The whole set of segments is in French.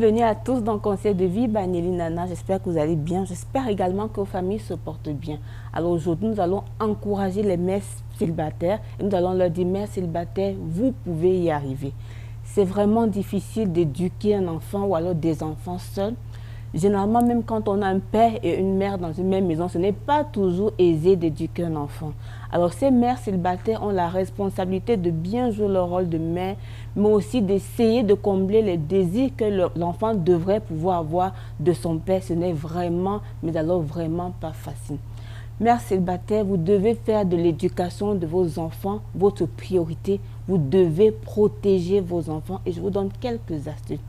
Bienvenue à tous dans Conseil de vie, Nelly Nana. J'espère que vous allez bien. J'espère également que vos familles se portent bien. Alors aujourd'hui, nous allons encourager les mères célibataires et nous allons leur dire, mères célibataires, vous pouvez y arriver. C'est vraiment difficile d'éduquer un enfant ou alors des enfants seuls. Généralement, même quand on a un père et une mère dans une même maison, ce n'est pas toujours aisé d'éduquer un enfant. Alors, ces mères célibataires ont la responsabilité de bien jouer leur rôle de mère, mais aussi d'essayer de combler les désirs que l'enfant devrait pouvoir avoir de son père. Ce n'est vraiment, mais alors vraiment pas facile. Mères célibataires, vous devez faire de l'éducation de vos enfants votre priorité. Vous devez protéger vos enfants et je vous donne quelques astuces.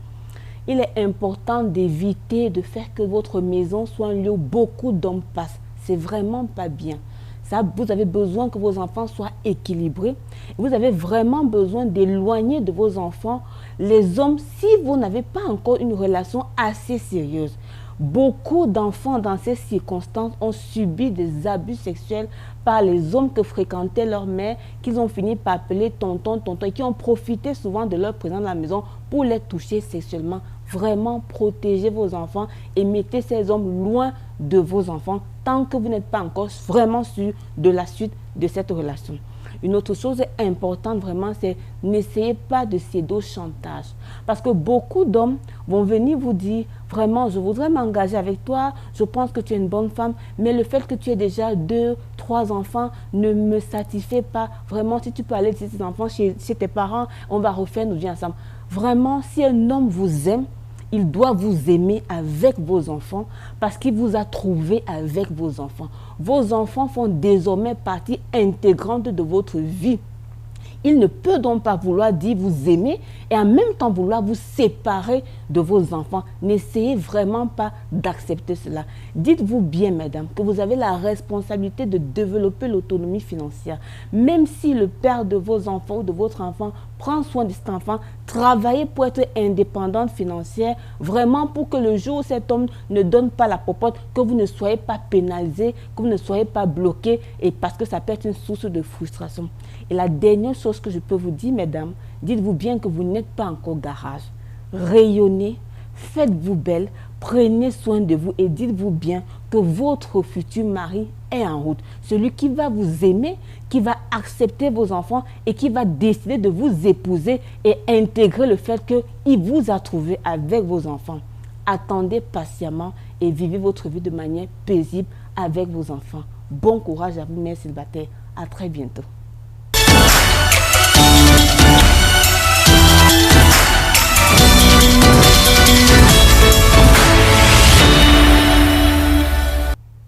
Il est important d'éviter de faire que votre maison soit un lieu où beaucoup d'hommes passent. C'est vraiment pas bien. Ça, vous avez besoin que vos enfants soient équilibrés. Vous avez vraiment besoin d'éloigner de vos enfants les hommes si vous n'avez pas encore une relation assez sérieuse. Beaucoup d'enfants dans ces circonstances ont subi des abus sexuels par les hommes que fréquentaient leur mère, qu'ils ont fini par appeler tonton, tonton, et qui ont profité souvent de leur présence dans la maison pour les toucher sexuellement. Vraiment, protégez vos enfants et mettez ces hommes loin de vos enfants tant que vous n'êtes pas encore vraiment sûr de la suite de cette relation. Une autre chose importante vraiment, c'est n'essayez pas de céder au chantage. Parce que beaucoup d'hommes vont venir vous dire, vraiment, je voudrais m'engager avec toi, je pense que tu es une bonne femme, mais le fait que tu aies déjà 2, 3 enfants ne me satisfait pas. Vraiment, si tu peux aller laisser tes enfants chez tes parents, on va refaire nos vies ensemble. Vraiment, si un homme vous aime, il doit vous aimer avec vos enfants parce qu'il vous a trouvé avec vos enfants. Vos enfants font désormais partie intégrante de votre vie. Il ne peut donc pas vouloir dire vous aimer et en même temps vouloir vous séparer de vos enfants. N'essayez vraiment pas d'accepter cela. Dites-vous bien, mesdames, que vous avez la responsabilité de développer l'autonomie financière. Même si le père de vos enfants ou de votre enfant prend soin de cet enfant, travaillez pour être indépendante financière, vraiment pour que le jour où cet homme ne donne pas la popote, que vous ne soyez pas pénalisé, que vous ne soyez pas bloqué, et parce que ça peut être une source de frustration. Et la dernière chose que je peux vous dire, mesdames, dites-vous bien que vous n'êtes pas encore garage. Rayonnez, faites-vous belle, prenez soin de vous et dites-vous bien que votre futur mari est en route. Celui qui va vous aimer, qui va accepter vos enfants et qui va décider de vous épouser et intégrer le fait qu'il vous a trouvé avec vos enfants. Attendez patiemment et vivez votre vie de manière paisible avec vos enfants. Bon courage à vous, mères célibataires. À très bientôt.